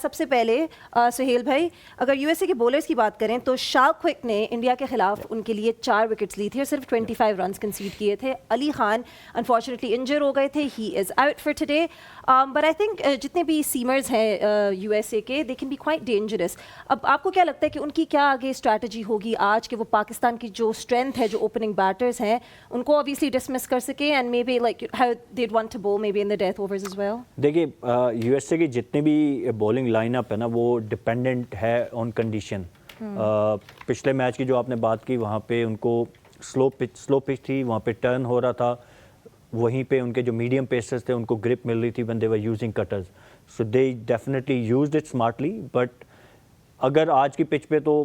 سب سے پہلے سہیل بھائی، اگر یو ایس اے کے بولرز کی بات کریں تو شاکوک نے انڈیا کے خلاف ان کے لیے 4 وکٹس لی تھی اور صرف 25 رنز کنسیڈ کیے تھے. علی خان انفارچونیٹلی انجر ہو گئے تھے، he is out for today. But I think جتنے بھی سیمرز ہیں یو ایس اے کے، they can be quite dangerous. اب آپ کو کیا لگتا ہے کہ ان کی کیا آگے اسٹریٹجی ہوگی آج کہ وہ پاکستان کی جو اسٹرینتھ ہے، جو اوپننگ بیٹرز ہیں، ان کو obviously ڈسمس کر سکے and may be like how they'd want to bowl maybe in the death overs as well؟ دیکھیے یو ایس اے کی جتنی بھی بولنگ لائن اپ ہے نا، وہ ڈپینڈنٹ ہے آن کنڈیشن. پچھلے میچ کی جو آپ نے بات کی، وہاں پہ ان کو سلو پچ تھی، وہاں پہ ٹرن ہو رہا تھا، وہیں پہ ان کے جو میڈیم پیسرز تھے ان کو گرپ مل رہی تھی when they were using cutters. So they definitely used it smartly. But اگر آج کی پچ پہ تو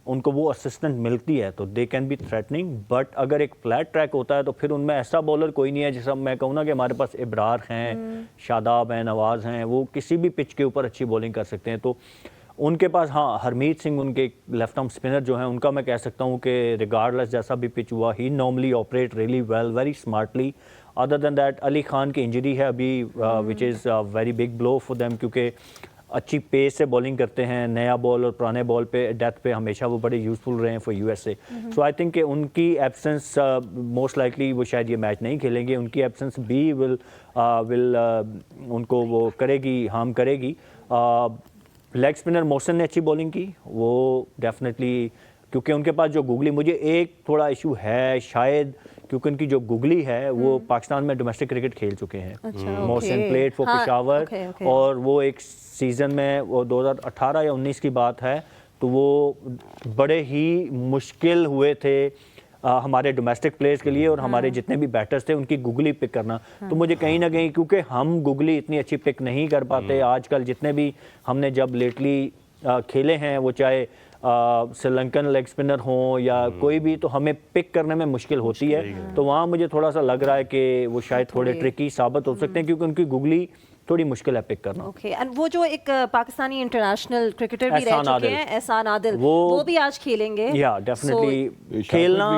ان کو وہ اسسٹنٹ ملتی ہے تو they can be threatening. But اگر ایک فلیٹ ٹریک ہوتا ہے تو پھر ان میں ایسا بولر کوئی نہیں ہے جیسا میں کہوں نا کہ ہمارے پاس ابرار ہیں، شاداب ہیں، نواز ہیں، وہ کسی بھی پچ کے اوپر اچھی بولنگ کر سکتے ہیں. تو ان کے پاس ہاں ہرمیت سنگھ ان کے لیفٹ آرم اسپنر جو ہیں، ان کا میں کہہ سکتا ہوں کہ ریگارڈلیس جیسا بھی پچ ہوا، he normally operate really well, very smartly. Other than that Ali Khan کی انجری ہے ابھی، which is very big blow for them, کیونکہ اچھی پیس سے بولنگ کرتے ہیں، نیا بال اور پرانے بال پہ ڈیتھ پہ ہمیشہ وہ بڑے یوزفل رہے ہیں for you S a. So I think کہ ان کی ایبسنس موسٹ لائکلی وہ شاید یہ میچ نہیں کھیلیں گے. ان کی ایبسنس بھی ول ان کو وہ کرے گی، ہارم کرے گی. لیگ اسپنر محسن نے اچھی بولنگ کی، وہ ڈیفینیٹلی، کیونکہ ان کے پاس جو گوگلی، مجھے ایک تھوڑا ایشو ہے شاید کیونکہ ان کی جو گوگلی ہے وہ پاکستان میں ڈومیسٹک کرکٹ کھیل چکے ہیں. محسن پلیڈ فار پشاور، اور وہ ایک سیزن میں وہ 2018 یا 19 کی بات ہے، تو وہ بڑے ہی مشکل ہوئے تھے ہمارے ڈومیسٹک پلیئرز کے لیے، اور ہمارے جتنے بھی بیٹرز تھے ان کی گوگلی پک کرنا. تو مجھے کہیں نہ کہیں، کیونکہ ہم گوگلی اتنی اچھی پک نہیں کر پاتے آج کل، جتنے بھی ہم نے جب لیٹلی کھیلے ہیں، وہ چاہے سری لنکن لیگ اسپنر ہوں یا کوئی بھی، تو ہمیں پک کرنے میں مشکل ہوتی ہے. تو وہاں مجھے تھوڑا سا لگ رہا ہے کہ وہ شاید تھوڑے ٹرکی ثابت ہو سکتے ہیں، کیونکہ ان کی گوگلی تھوڑی مشکل ہے پک کرنا. اوکے. اینڈ وہ جو ایک پاکستانی انٹرنیشنل کرکٹر بھی رہ چکے ہیں، احسان عادل، وہ بھی آج کھیلیں گے. یا ڈیفینیٹلی کھیلنا.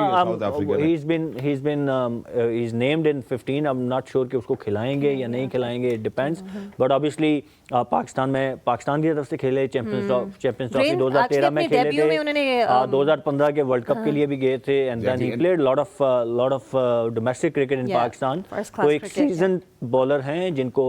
he's named in 15. I'm not sure کہ اس کو کھلائیں گے یا نہیں کھلائیں گے، it depends. But obviously Pakistan میں، پاکستان کی طرف سے کھیلے، چیمپئنز ٹرافی 2013 میں کھیلے تھے، 2015 کے ورلڈ کپ کے لیے بھی گئے تھے. And then he played lot of domestic cricket in Pakistan. تو ایک سیزن بولر ہیں جن کو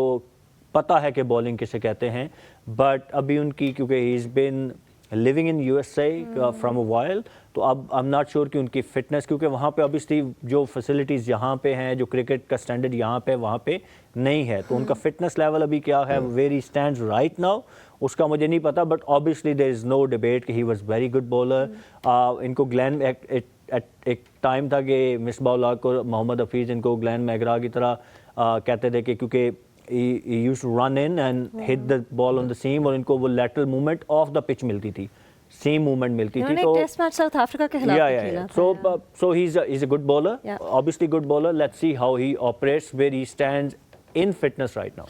پتہ ہے کہ بولنگ کسے کہتے ہیں. بٹ ابھی ان کی، کیونکہ he is been living in U S A from a while, تو اب آئی ایم ناٹ شیور کہ ان کی فٹنس، کیونکہ وہاں پہ obviously جو فیسلٹیز یہاں پہ ہیں، جو کرکٹ کا اسٹینڈرڈ یہاں پہ وہاں پہ نہیں ہے، تو ان کا فٹنس لیول ابھی کیا ہے، where he stands right now, اس کا مجھے نہیں پتا. But obviously there is no debate کہ he was very good bowler. ان کو گلین ایک ٹائم تھا کہ مصباح الحق اور محمد حفیظ ان کو گلین میگرا کی طرح کہتے تھے کہ کیونکہ he used to run in and hit the ball on the seam، اور ان کو وہ lateral movement off the pitch ملتی تھی، سیم موومنٹ ملتی تھی. تو ٹیسٹ میچ ساؤتھ افریقہ کے خلاف کھیلا تھا. so he's a good bowler, obviously good bowler. Let's see how he operates, where he stands in fitness right now.